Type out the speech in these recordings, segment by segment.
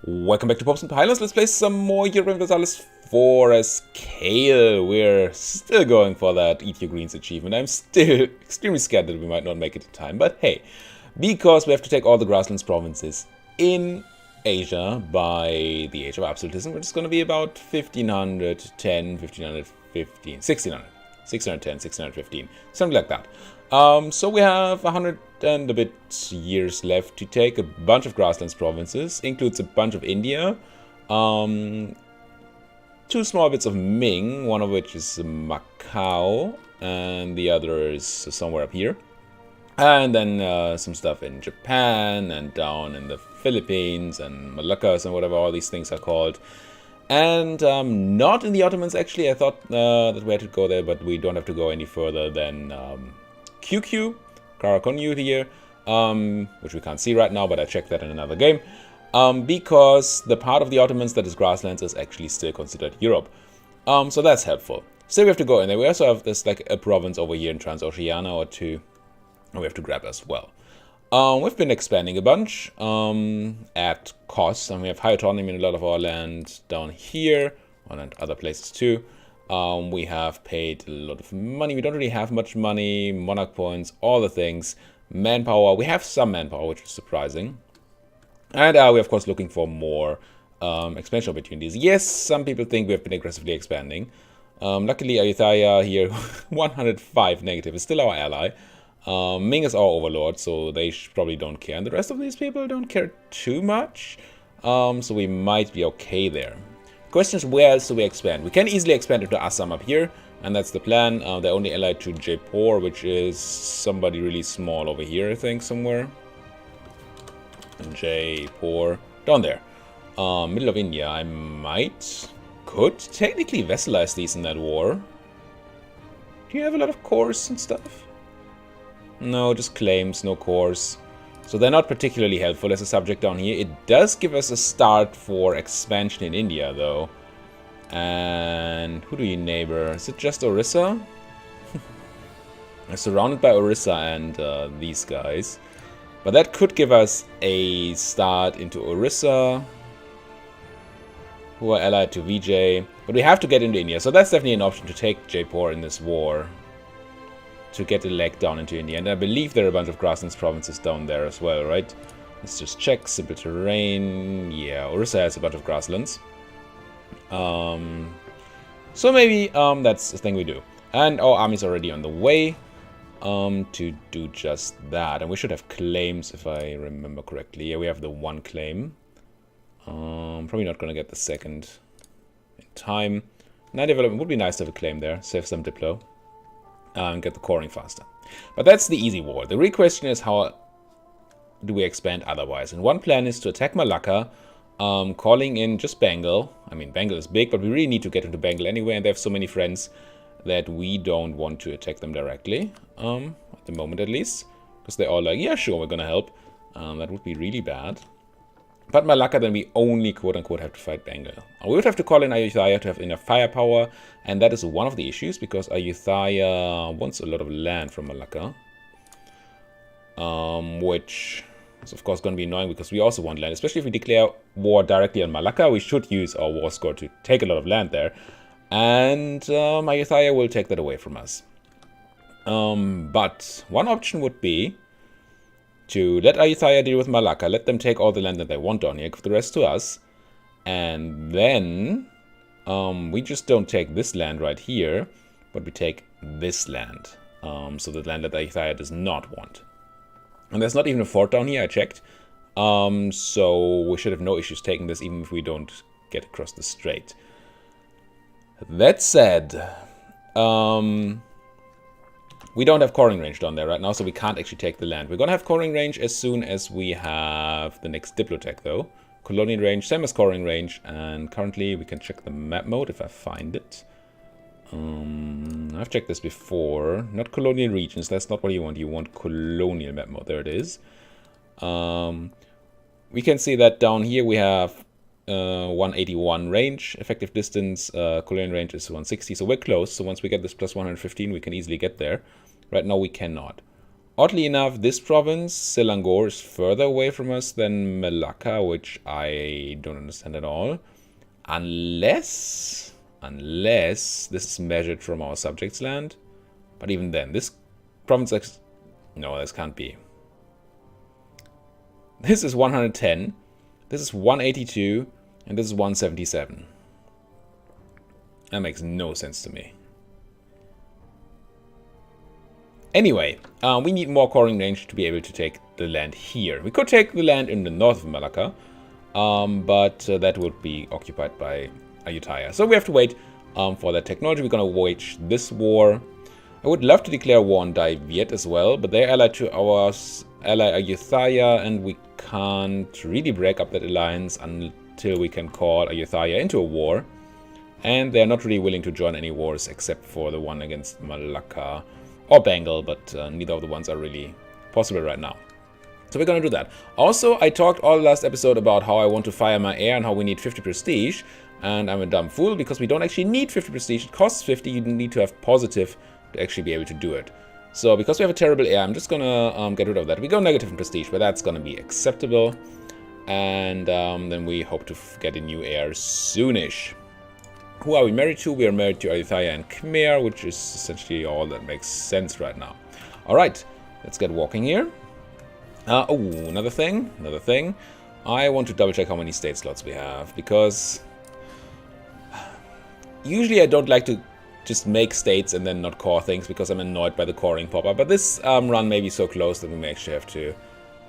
Welcome back to Popes and Pylons. Let's play some more Europa Universalis IV as Kale. We're still going for that Eat Your Greens achievement. I'm still extremely scared that we might not make it in time. But hey, because we have to take all the grasslands provinces in Asia by the age of absolutism, which is going to be about 1510, 1515, 1600. 610, 615, something like that. So we have 100 and a bit years left to take a bunch of grasslands provinces, includes a bunch of India, 2 small bits of Ming, one of which is Macau, and the other is somewhere up here. And then some stuff in Japan, and down in the Philippines, and Moluccas, and whatever all these things are called. And not in the Ottomans, actually. I thought that we had to go there, but we don't have to go any further than QQ, Karakonyu here, which we can't see right now, but I checked that in another game, because the part of the Ottomans that is grasslands is actually still considered Europe. So that's helpful. Still, we have to go in there. We also have this, like, a province over here in Transoceania or two, and we have to grab as well. We've been expanding a bunch at cost, and we have high autonomy in a lot of our land down here, and other places too. We have paid a lot of money. We don't really have much money, monarch points, all the things. Manpower, we have some manpower, which is surprising. And we're of course looking for more expansion opportunities. Yes, some people think we have been aggressively expanding. Luckily, Ayutthaya here, 105 negative, is still our ally. Ming is our overlord, so they probably don't care. And the rest of these people don't care too much. So we might be okay there. Question is, where else do we expand? We can easily expand into Assam up here, and that's the plan. They're only allied to Jaipur, which is somebody really small over here, I think, somewhere. And Jaipur, down there. Middle of India, I could technically vassalize these in that war. Do you have a lot of cores and stuff? No, just claims, no cores. So they're not particularly helpful as a subject down here. It does give us a start for expansion in India, though. And who do you neighbor? Is it just Orissa? I'm surrounded by Orissa and these guys. But that could give us a start into Orissa, who are allied to Vijay. But we have to get into India, so that's definitely an option to take Jaipur in this war, to get a leg down into India. And I believe there are a bunch of grasslands provinces down there as well, right? Let's just check. Simple terrain. Yeah, Orissa has a bunch of grasslands. So maybe that's the thing we do. And our army's already on the way to do just that. And we should have claims, if I remember correctly. Yeah, we have the 1 claim. Probably not going to get the second in time. 9 development would be nice to have a claim there. Save some Diplo. And get the coring faster. But that's the easy war. The real question is, how do we expand otherwise? And one plan is to attack Malacca, calling in just Bengal. I mean, Bengal is big, but we really need to get into Bengal anyway, and they have so many friends that we don't want to attack them directly, at the moment at least, because they're all like, yeah, sure, we're gonna help. That would be really bad. But Malacca, then we only quote-unquote have to fight Bengal. We would have to call in Ayutthaya to have enough firepower, and that is one of the issues, because Ayutthaya wants a lot of land from Malacca. Which is of course going to be annoying, because we also want land. Especially if we declare war directly on Malacca, we should use our war score to take a lot of land there. And Ayutthaya will take that away from us. But one option would be to let Ayutthaya deal with Malacca, let them take all the land that they want on here, give the rest to us, and then we just don't take this land right here, but we take this land, so the land that Ayutthaya does not want. And there's not even a fort down here, I checked, so we should have no issues taking this, even if we don't get across the strait. That said, we don't have coring range down there right now, so we can't actually take the land. We're gonna have coring range as soon as we have the next Diplotech, though. Colonial range, same as coring range, and currently we can check the map mode if I find it. I've checked this before. Not colonial regions, that's not what you want. You want colonial map mode, there it is. We can see that down here we have 181 range, effective distance, colonial range is 160, so we're close. So once we get this plus 115, we can easily get there. Right now we cannot. Oddly enough, this province, Selangor, is further away from us than Malacca, which I don't understand at all. Unless this is measured from our subjects' land. But even then, this province... No, this can't be. This is 110, this is 182, and this is 177. That makes no sense to me. Anyway, we need more coring range to be able to take the land here. We could take the land in the north of Malacca, but that would be occupied by Ayutthaya. So we have to wait for that technology. We're going to wage this war. I would love to declare war on Viet as well, but they're allied to our ally Ayutthaya, and we can't really break up that alliance until we can call Ayutthaya into a war. And they're not really willing to join any wars except for the one against Malacca or Bengal, but neither of the ones are really possible right now. So we're going to do that. Also, I talked all last episode about how I want to fire my heir and how we need 50 prestige. And I'm a dumb fool because we don't actually need 50 prestige. It costs 50. You need to have positive to actually be able to do it. So because we have a terrible heir, I'm just going to get rid of that. We go negative in prestige, but that's going to be acceptable. And then we hope to get a new heir soonish. Who are we married to? We are married to Ayutthaya and Khmer, which is essentially all that makes sense right now. Alright, let's get walking here. Oh, another thing. I want to double check how many state slots we have, because usually I don't like to just make states and then not core things, because I'm annoyed by the coring pop-up. But this run may be so close that we may actually have to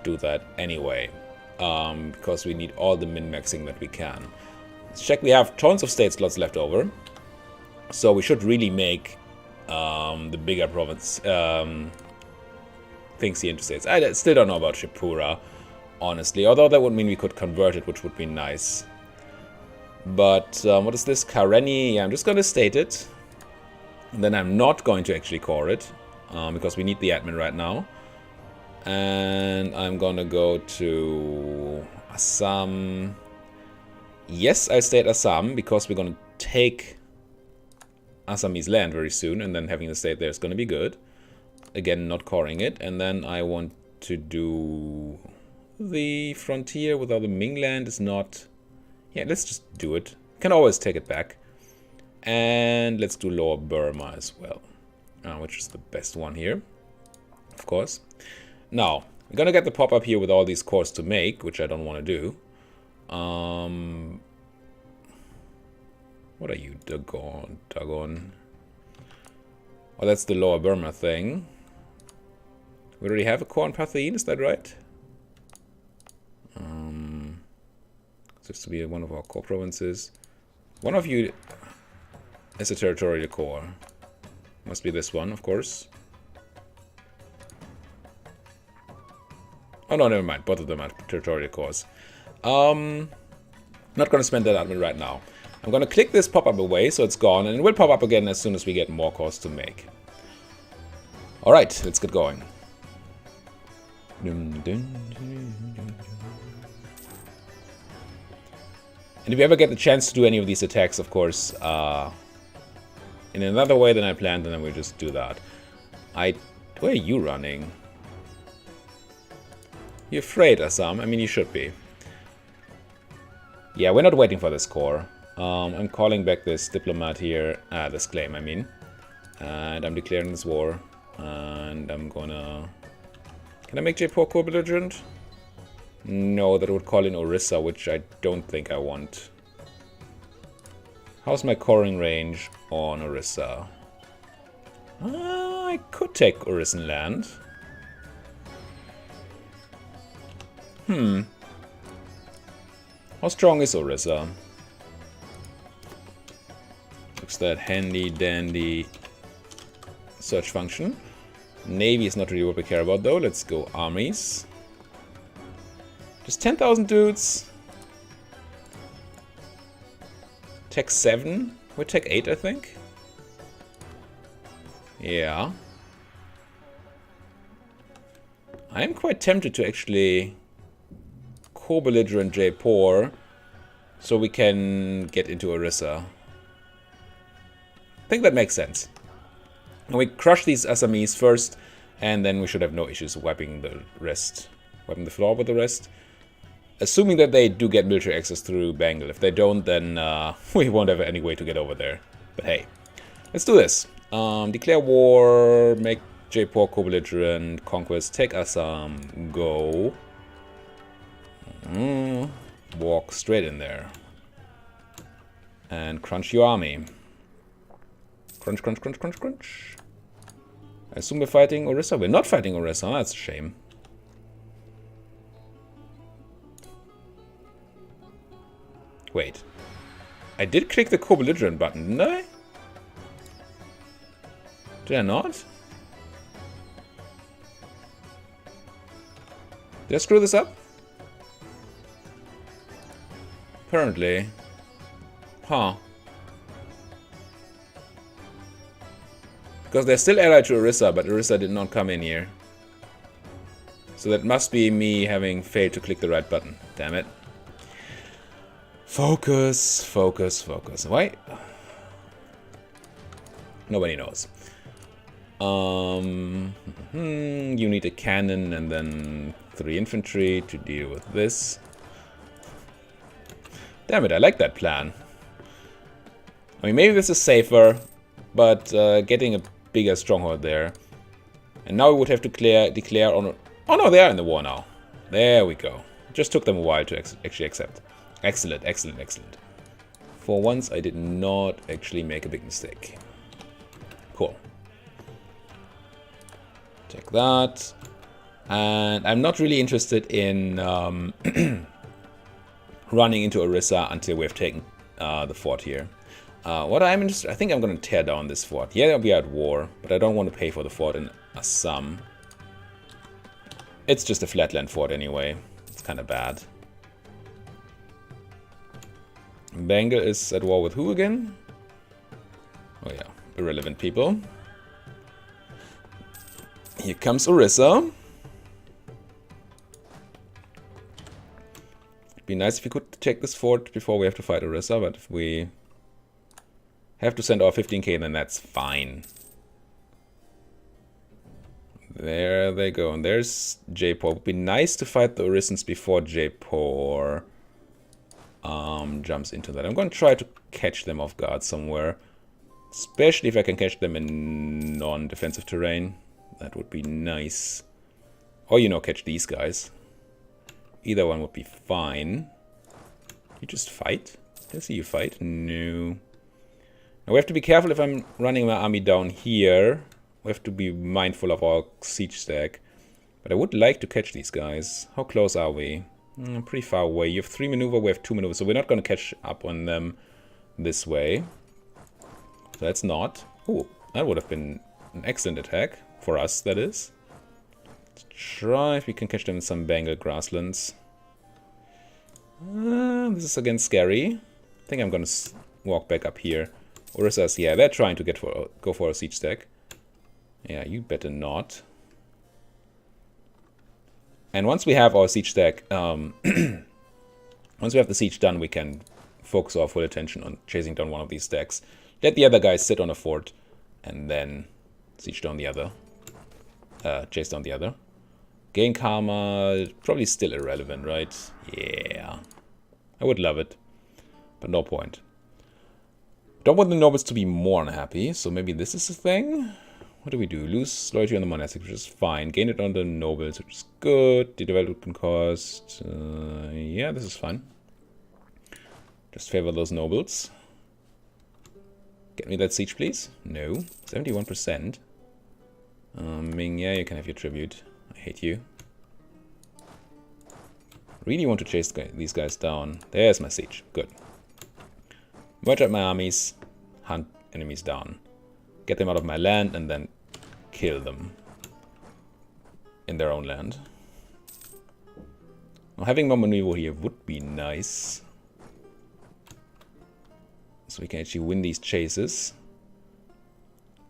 do that anyway, because we need all the min-maxing that we can. Let's check. We have tons of state slots left over, so we should really make the bigger province things here into states. I still don't know about Tripura, honestly, although that would mean we could convert it, which would be nice. But what is this? Karenni? Yeah, I'm just going to state it, and then I'm not going to actually core it, because we need the admin right now. And I'm going to go to Assam. Yes, I stayed Assam because we're going to take Assamese land very soon, and then having the state there is going to be good. Again, not coring it. And then I want to do the frontier with all the Ming land is not... Yeah, let's just do it. Can always take it back. And let's do Lower Burma as well, which is the best one here, of course. Now, we're going to get the pop-up here with all these cores to make, which I don't want to do. What are you, Dagon? Oh, that's the Lower Burma thing. We already have a core in Pathin, is that right? Seems to be one of our core provinces. One of you is a territorial core. Must be this one, of course. Oh no, never mind. Both of them are territorial cores. Not going to spend that admin right now. I'm going to click this pop-up away so it's gone, and it will pop up again as soon as we get more cores to make. Alright, let's get going. And if you ever get the chance to do any of these attacks, of course, in another way than I planned, then we'll just do that. Where are you running? You afraid, Assam? I mean, you should be. Yeah, we're not waiting for this core. I'm calling back this diplomat here, this claim, I mean. And I'm declaring this war. And I'm gonna... Can I make Jaipur co-belligerent? No, that would call in Orissa, which I don't think I want. How's my coring range on Orissa? I could take Orissan land. How strong is Orissa? Looks that handy dandy search function. Navy is not really what we care about though. Let's go armies. Just 10,000 dudes. Tech 7? We're Tech 8, I think. Yeah. I'm quite tempted to actually co-belligerent Jaipur so we can get into Orissa. I think that makes sense. And we crush these Assamese first, And then we should have no issues wiping the rest. Wiping the floor with the rest. Assuming that they do get military access through Bengal. If they don't, then we won't have any way to get over there. But hey, let's do this. Declare war, make Jaipur co-belligerent, conquest, take Assam, go. Walk straight in there. And crunch your army. Crunch, crunch, crunch, crunch, crunch. I assume we're fighting Orissa. We're not fighting Orissa. That's a shame. Wait. I did click the co-belligerent button, didn't I? Did I not? Did I screw this up? Apparently. Huh. Because they're still allied to Orissa, but Orissa did not come in here. So that must be me having failed to click the right button. Damn it. Focus, focus, focus. Why? Nobody knows. You need a cannon and then 3 infantry to deal with this. Damn it, I like that plan. I mean, maybe this is safer, but getting a bigger stronghold there. And now we would have to declare on... Oh no, they are in the war now. There we go. It just took them a while to actually accept. Excellent, excellent, excellent. For once, I did not actually make a big mistake. Cool. Take that. And I'm not really interested in running into Orissa until we've taken the fort here. What I'm interested, I think I'm going to tear down this fort. Yeah, we are at war, but I don't want to pay for the fort in Assam. It's just a flatland fort anyway. It's kind of bad. Bengal is at war with who again? Oh yeah, irrelevant people. Here comes Orissa. It'd be nice if we could take this fort before we have to fight Orissa, but if we have to send our 15k, then that's fine. There they go, and there's Jaipur. It would be nice to fight the Orissans before Jaipur jumps into that. I'm going to try to catch them off guard somewhere. Especially if I can catch them in non-defensive terrain. That would be nice. Or, you know, catch these guys. Either one would be fine. You just fight? Did I see you fight? No. Now we have to be careful if I'm running my army down here. We have to be mindful of our siege stack. But I would like to catch these guys. How close are we? Pretty far away. You have 3 maneuver, we have 2 maneuver. So we're not going to catch up on them this way. So that's not. Ooh, that would have been an excellent attack. For us, that is. Let's try if we can catch them in some Bengal grasslands. This is again scary. I think I'm going to walk back up here. Orissa's, yeah, they're trying to go for a siege stack. Yeah, you better not. And once we have our siege stack, once we have the siege done, we can focus our full attention on chasing down one of these stacks. Let the other guys sit on a fort, and then siege down the other. Chase down the other. Gain karma, probably still irrelevant, right? Yeah. I would love it, but no point. Don't want the nobles to be more unhappy, so maybe this is the thing. What do we do? Lose loyalty on the monastic, which is fine. Gain it on the nobles, which is good. The development cost. Yeah, this is fine. Just favor those nobles. Get me that siege, please. No. 71%. Ming, yeah, you can have your tribute. I hate you. Really want to chase these guys down. There's my siege. Good. Merge up my armies. Hunt enemies down. Get them out of my land and then kill them. In their own land. Now, having more maneuver here would be nice. So we can actually win these chases.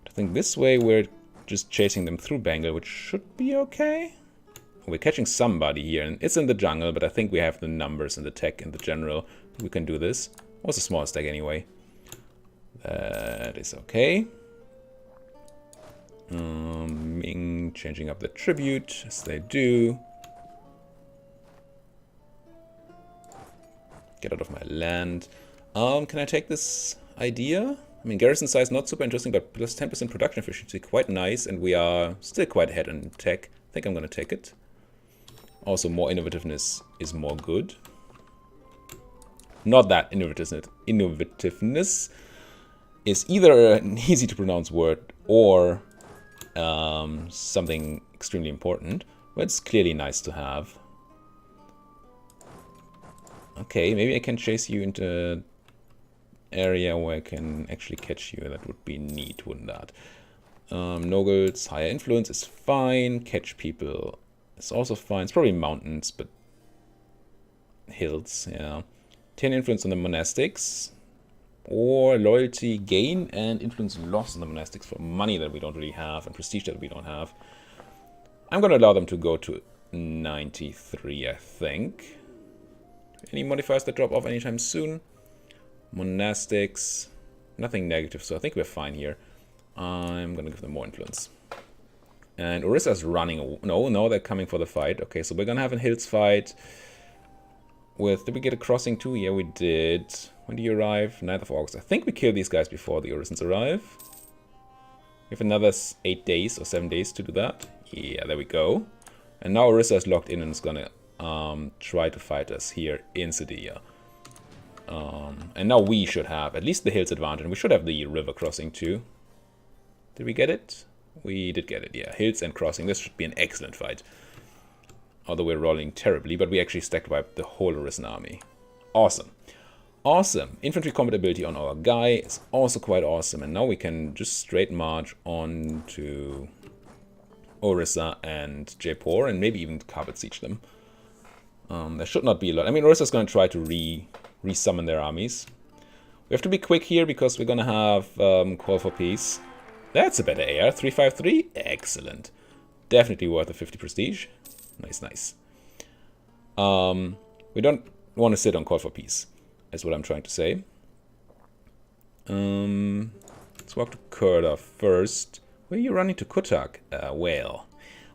I think this way we're just chasing them through Bengal, which should be okay. We're catching somebody here, and it's in the jungle, but I think we have the numbers and the tech and the general. We can do this. It was a small stack anyway. That is okay. Ming anything. Changing up the tribute, as they do. Get out of my land. Can I take this idea? I mean, garrison size not super interesting, but plus 10% production efficiency, quite nice, and we are still quite ahead in tech. I think I'm gonna take it. Also, more innovativeness is more good. Not that innovativeness is either an easy to pronounce word or something extremely important, but it's clearly nice to have. Okay, maybe I can chase you into an area where I can actually catch you. That would be neat, wouldn't that? Nobles, higher influence is fine. Catch people is also fine. It's probably mountains, but hills, yeah. 10 influence on the monastics. Or loyalty gain and influence loss on the monastics for money that we don't really have and prestige that we don't have. I'm going to allow them to go to 93, I think. Any modifiers that drop off anytime soon? Monastics. Nothing negative, so I think we're fine here. I'm going to give them more influence. And Orissa's running. No, they're coming for the fight. Okay, so we're going to have a hills fight. Did we get a crossing too? Yeah, we did. When do you arrive? 9th of August. I think we kill these guys before the Orisans arrive. We have another 8 days or 7 days to do that. Yeah, there we go. And now Orissa is locked in and is going to try to fight us here in Sidia. And now we should have at least the hills advantage. And we should have the river crossing too. Did we get it? We did get it, yeah. Hills and crossing. This should be an excellent fight. Although we're rolling terribly, but we actually stacked wiped the whole Orison army. Awesome. Awesome. Infantry combat ability on our guy is also quite awesome. And now we can just straight march on to Orissa and Jaipur and maybe even carpet siege them. There should not be a lot. I mean, Orissa's going to try to re-summon their armies. We have to be quick here because we're going to have call for peace. That's a better AR. 353. Excellent. Definitely worth a 50 prestige. Nice, nice. We don't want to sit on call for peace. That's what I'm trying to say. Let's walk to Kurda first. Where are you running to Kutak? Well.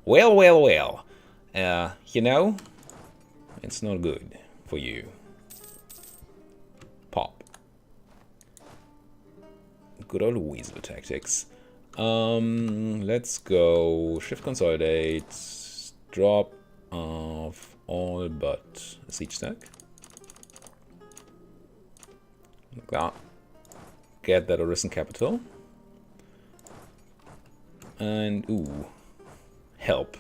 You know, it's not good for you. Pop. Good old weasel tactics. Let's go. Shift consolidate. Drop of all but a siege stack. Like that. Get that Orison capital. And, ooh. Help.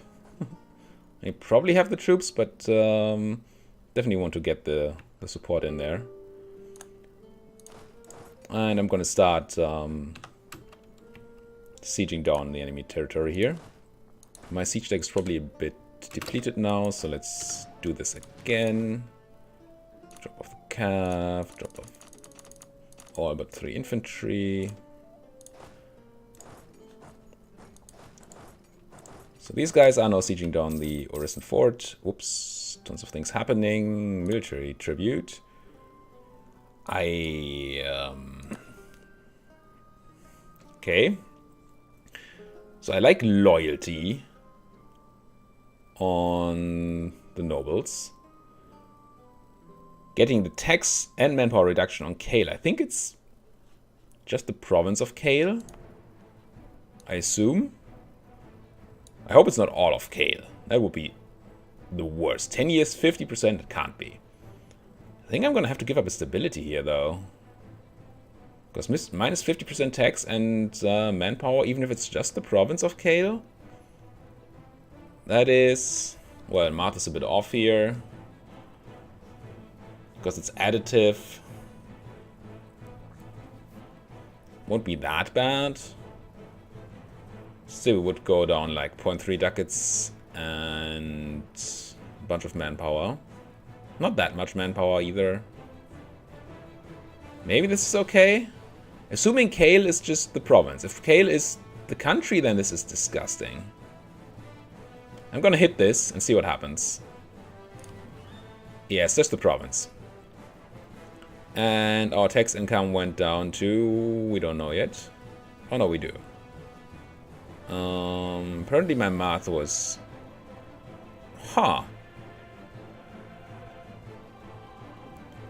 I probably have the troops, but definitely want to get the support in there. And I'm going to start sieging down the enemy territory here. My siege deck is probably a bit depleted now, so let's do this again. Drop off the cav, drop off all but 3 infantry. So these guys are now sieging down the Orison fort. Whoops, tons of things happening. Military tribute. Okay. So I like loyalty on the nobles. Getting the tax and manpower reduction on Kale. I think it's just the province of Kale. I assume. I hope it's not all of Kale. That would be the worst. 10 years, 50%, it can't be. I think I'm going to have to give up a stability here, though. Because minus 50% tax and manpower, even if it's just the province of Kale. That is... Well, math is a bit off here. Because it's additive. Won't be that bad. Still would go down like 0.3 ducats and a bunch of manpower. Not that much manpower either. Maybe this is okay. Assuming Kale is just the province. If Kale is the country, then this is disgusting. I'm gonna hit this and see what happens. Yes, just the province. And our tax income went down to... We don't know yet. Oh no, we do. Apparently my math was... Huh.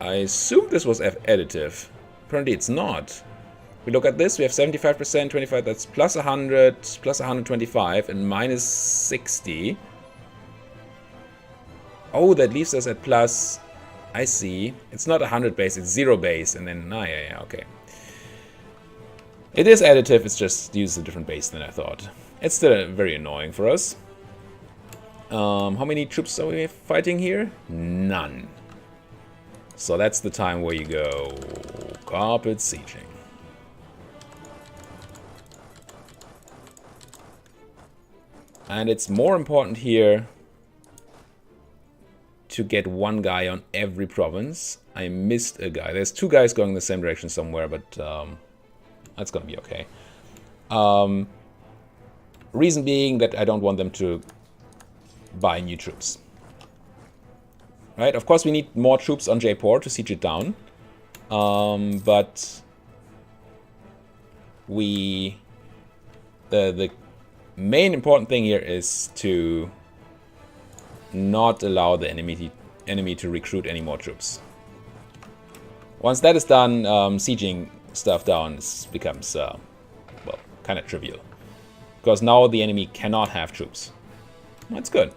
I assumed this was additive. Apparently it's not. We look at this, we have 75%, 25, that's plus 100, plus 125, and minus 60. Oh, that leaves us at plus... I see. It's not 100 base, it's 0 base, and then... Ah, yeah, okay. It is additive, it's just uses a different base than I thought. It's still very annoying for us. How many troops are we fighting here? None. So that's the time where you go carpet sieging. And it's more important here to get one guy on every province. I missed a guy. There's 2 guys going in the same direction somewhere, but that's gonna be okay. Reason being that I don't want them to buy new troops. Right? Of course, we need more troops on Jaipur to siege it down. But the main important thing here is to not allow the enemy to recruit any more troops. Once that is done, sieging stuff down becomes, well, kind of trivial. Because now the enemy cannot have troops. That's good.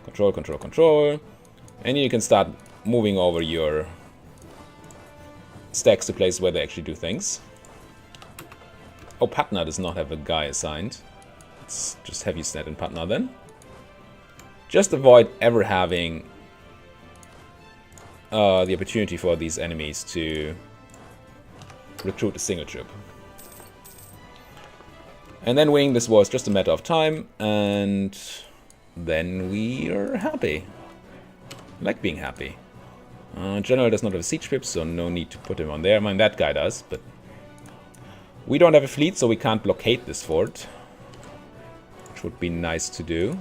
Control, control, control. And you can start moving over your stacks to places where they actually do things. Oh, Patna does not have a guy assigned. Let's just heavy stat in Patna then. Just avoid ever having the opportunity for these enemies to recruit a single troop. And then winning this war is just a matter of time, and then we are happy. I like being happy. General does not have a siege ship, so no need to put him on there. I mean, that guy does, but we don't have a fleet, so we can't blockade this fort, which would be nice to do.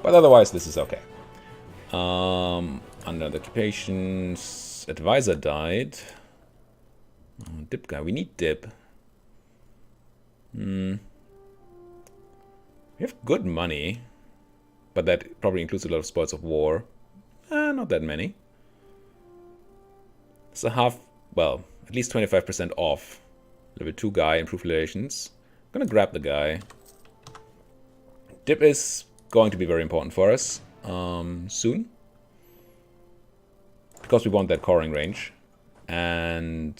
But otherwise, this is okay. Under the occupation's advisor died. Dip guy, we need dip. We have good money, but that probably includes a lot of spoils of war. Not that many. It's a half, well, at least 25% off. Level 2 guy, improved relations. I'm gonna grab the guy. Dip is going to be very important for us soon. Because we want that coring range. And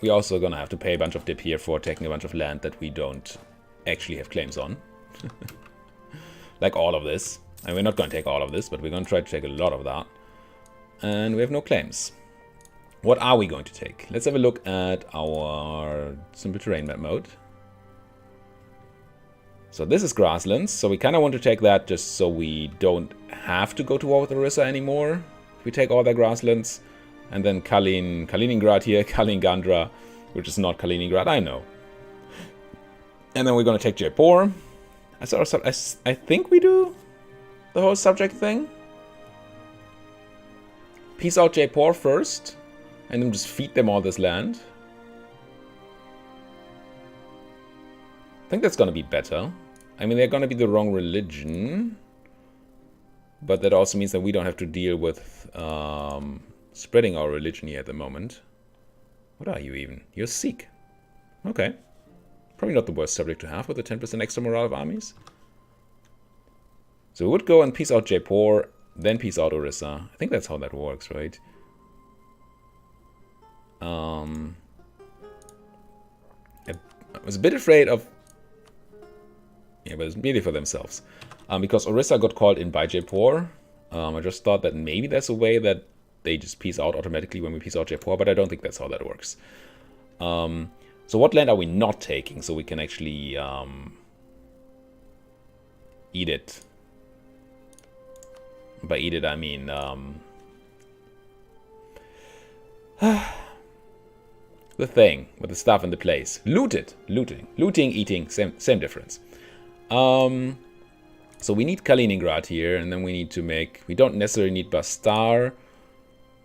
we're also gonna have to pay a bunch of dip here for taking a bunch of land that we don't actually have claims on. Like all of this. And we're not gonna take all of this, but we're gonna try to take a lot of that. And we have no claims. What are we going to take? Let's have a look at our simple terrain map mode. So this is grasslands, so we kind of want to take that just so we don't have to go to war with Orissa anymore. If we take all their grasslands. And then Kaliningrad here, Kaliningandra, which is not Kaliningrad, I know. And then we're going to take Jaipur. I think we do the whole subject thing. Peace out Jaipur first, and then just feed them all this land. I think that's going to be better. I mean, they're going to be the wrong religion. But that also means that we don't have to deal with spreading our religion here at the moment. What are you even? You're Sikh. Okay. Probably not the worst subject to have with the 10% extra morale of armies. So we would go and peace out Jaipur, then peace out Orissa. I think that's how that works, right? I was a bit afraid of... Yeah, but it's really for themselves. Because Orissa got called in by Jaipur. I just thought that maybe there's a way that they just peace out automatically when we peace out Jaipur, but I don't think that's how that works. So what land are we not taking so we can actually eat it? By eat it, I mean... the thing with the stuff in the place. Loot it. Looting. Looting, eating, same difference. So we need Kaliningrad here, and then we need to make... We don't necessarily need Bastar.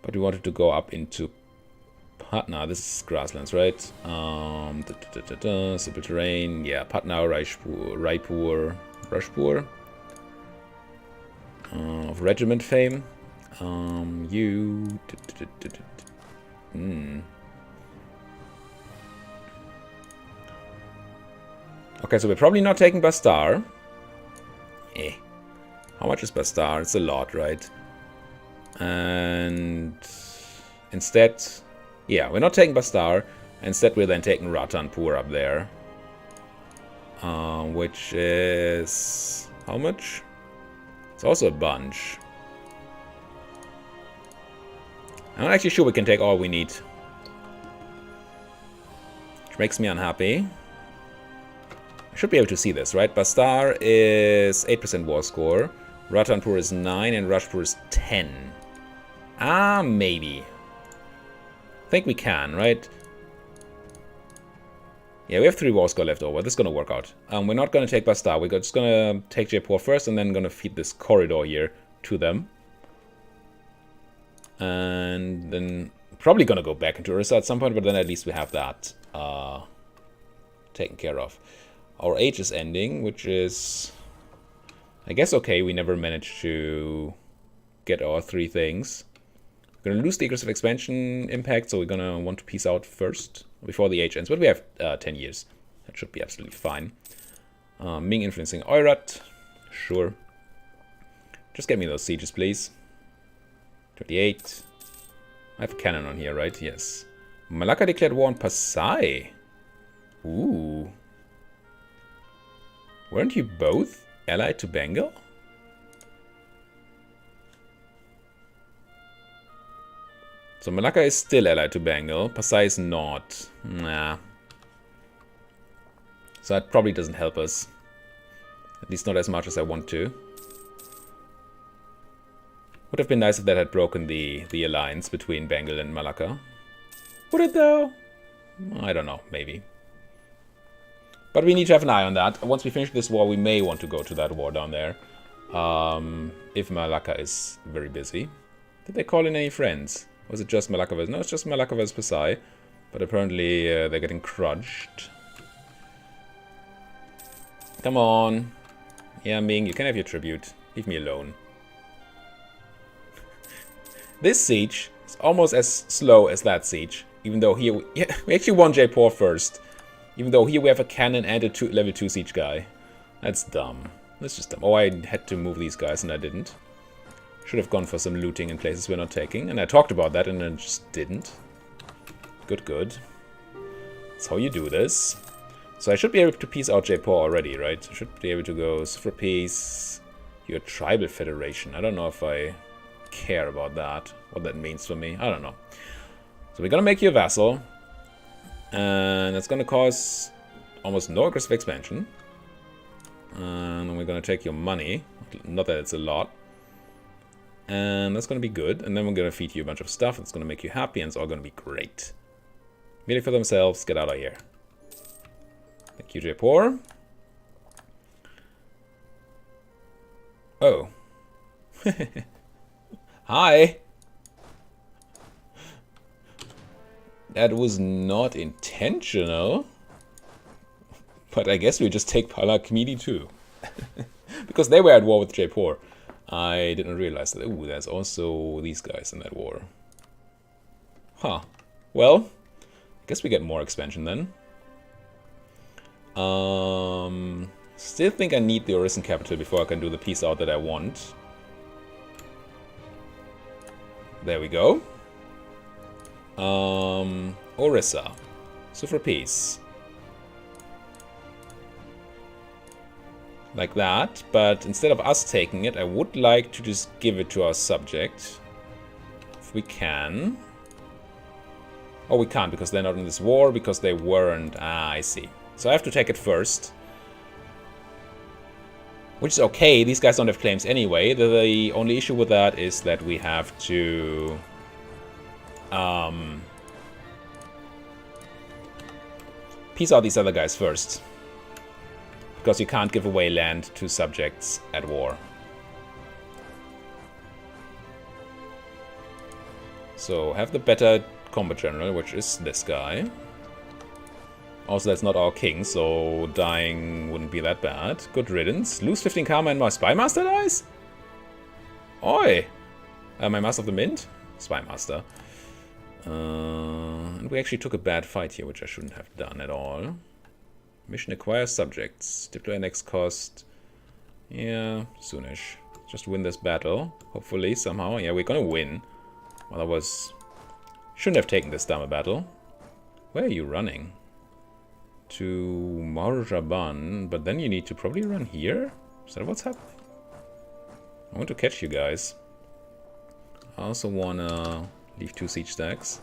But we wanted to go up into Patna. This is grasslands, right? Simple terrain. Yeah, Patna, Raipur, Rajpur. Of regiment fame. Okay, so we're probably not taking Bastar. How much is Bastar? It's a lot, right? And instead, yeah, we're not taking Bastar. Instead, we're then taking Ratanpur up there. Which is... how much? It's also a bunch. I'm not actually sure we can take all we need. Which makes me unhappy. I should be able to see this, right? Bastar is 8% war score. Ratanpur is 9 and Rajpur is 10. Ah, maybe. I think we can, right? Yeah, we have 3 war score left over. This is going to work out. We're not going to take Bastar. We're just going to take Jaipur first and then going to feed this corridor here to them. And then probably going to go back into Orissa at some point, but then at least we have that taken care of. Our age is ending, which is, I guess, okay. We never managed to get our 3 things. We're going to lose the aggressive expansion impact, so we're going to want to peace out first before the age ends. But we have 10 years. That should be absolutely fine. Ming influencing Oirat. Sure. Just get me those sieges, please. 28. I have a cannon on here, right? Yes. Malacca declared war on Pasai. Ooh. Weren't you both allied to Bengal? So Malacca is still allied to Bengal. Pasai is not. Nah. So that probably doesn't help us. At least not as much as I want to. Would have been nice if that had broken the alliance between Bengal and Malacca. Would it though? I don't know, maybe. But we need to have an eye on that. Once we finish this war, we may want to go to that war down there. If Malacca is very busy. Did they call in any friends? Was it just Malacca versus... No, it's just Malacca versus Pasai. But apparently they're getting crushed. Come on. Yeah, Ming, you can have your tribute. Leave me alone. This siege is almost as slow as that siege. Even though here we actually won Jaipur first. Even though here we have a cannon and a level 2 siege guy. That's dumb. That's just dumb. Oh, I had to move these guys and I didn't. Should have gone for some looting in places we're not taking. And I talked about that and then just didn't. Good, good. That's how you do this. So I should be able to peace out Jaipur already, right? I should be able to go for peace. Your tribal federation. I don't know if I care about that. What that means for me. I don't know. So we're gonna make you a vassal. And that's gonna cause almost no aggressive expansion. And then we're gonna take your money. Not that it's a lot. And that's gonna be good. And then we're gonna feed you a bunch of stuff. It's gonna make you happy and it's all gonna be great. Merely for themselves, get out of here. Thank you, Jaipur. Oh. Hi. That was not intentional. But I guess we just take Palakmini too. Because they were at war with Jaipur. I didn't realize that. Ooh, there's also these guys in that war. Huh. Well, I guess we get more expansion then. Still think I need the Orissan capital before I can do the peace out that I want. There we go. Orissa. So for peace. Like that, but instead of us taking it, I would like to just give it to our subject. If we can. Oh, we can't because they're not in this war, because they weren't. Ah, I see. So I have to take it first. Which is okay, these guys don't have claims anyway. The only issue with that is that we have to... peace out these other guys first. Because you can't give away land to subjects at war. So, have the better combat general, which is this guy. Also, that's not our king, so dying wouldn't be that bad. Good riddance. Lose 15 karma and my Spy Master dies? Oi! My Master of the Mint? Spy Master. And we actually took a bad fight here, which I shouldn't have done at all. Mission acquire subjects. Deploy next cost. Yeah, soonish. Just win this battle. Hopefully, somehow. Yeah, we're gonna win. Otherwise, shouldn't have taken this Dama battle. Where are you running? To Marjaban, but then you need to probably run here? Is that what's happening? I want to catch you guys. I also wanna leave 2 siege stacks.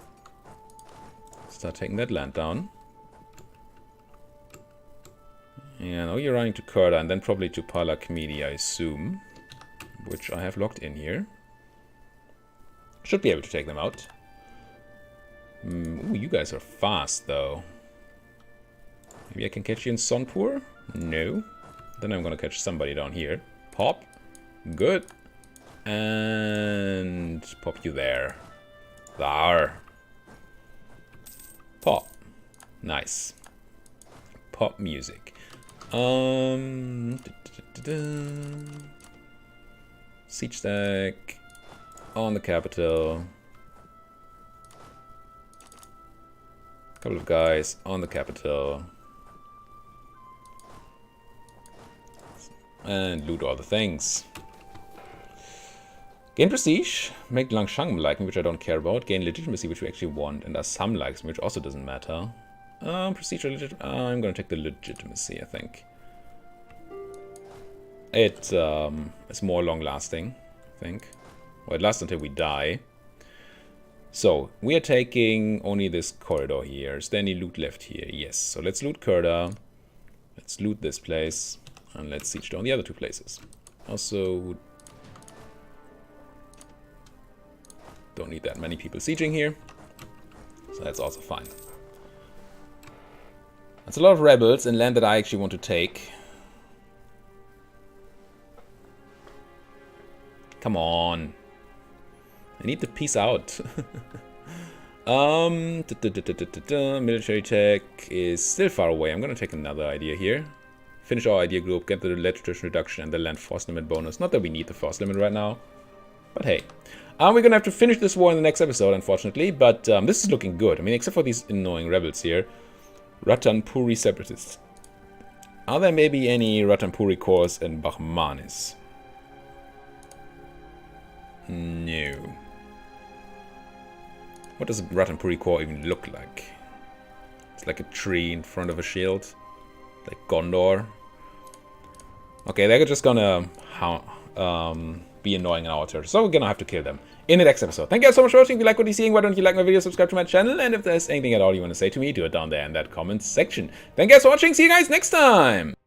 Start taking that land down. Yeah, now you're running to Kurda and then probably to Palakmidi, I assume. Which I have locked in here. Should be able to take them out. Ooh, you guys are fast, though. Maybe I can catch you in Sonpur? No. Then I'm gonna catch somebody down here. Pop. Good. And pop you there. There. Pop. Nice. Pop music. Siege stack on the capital. Couple of guys on the capital. And loot all the things. Gain prestige, make Langshang like me, which I don't care about. Gain legitimacy, which we actually want, and Assam likes me, which also doesn't matter. Prestige or legit? I'm gonna take the legitimacy, I think. It is more long-lasting, I think. Well, it lasts until we die. So, we are taking only this corridor here. Is there any loot left here? Yes. So let's loot Kurda. Let's loot this place. And let's siege down the other 2 places. Also, don't need that many people sieging here. So that's also fine. That's a lot of rebels in land that I actually want to take. Come on. I need to peace out. Military tech is still far away. I'm gonna take another idea here. Finish our idea group, get the legislation reduction and the land force limit bonus. Not that we need the force limit right now, but hey. We're gonna have to finish this war in the next episode, unfortunately, but this is looking good. I mean, except for these annoying rebels here. Ratanpuri separatists. Are there maybe any Ratanpuri corps in Bahmanis? No. What does a Ratanpuri corps even look like? It's like a tree in front of a shield. Like Gondor. Okay, they're just gonna be annoying in our territory, so we're gonna have to kill them in the next episode. Thank you guys so much for watching. If you like what you're seeing, why don't you like my video, subscribe to my channel, and if there's anything at all you want to say to me, do it down there in that comment section. Thank you guys for watching. See you guys next time!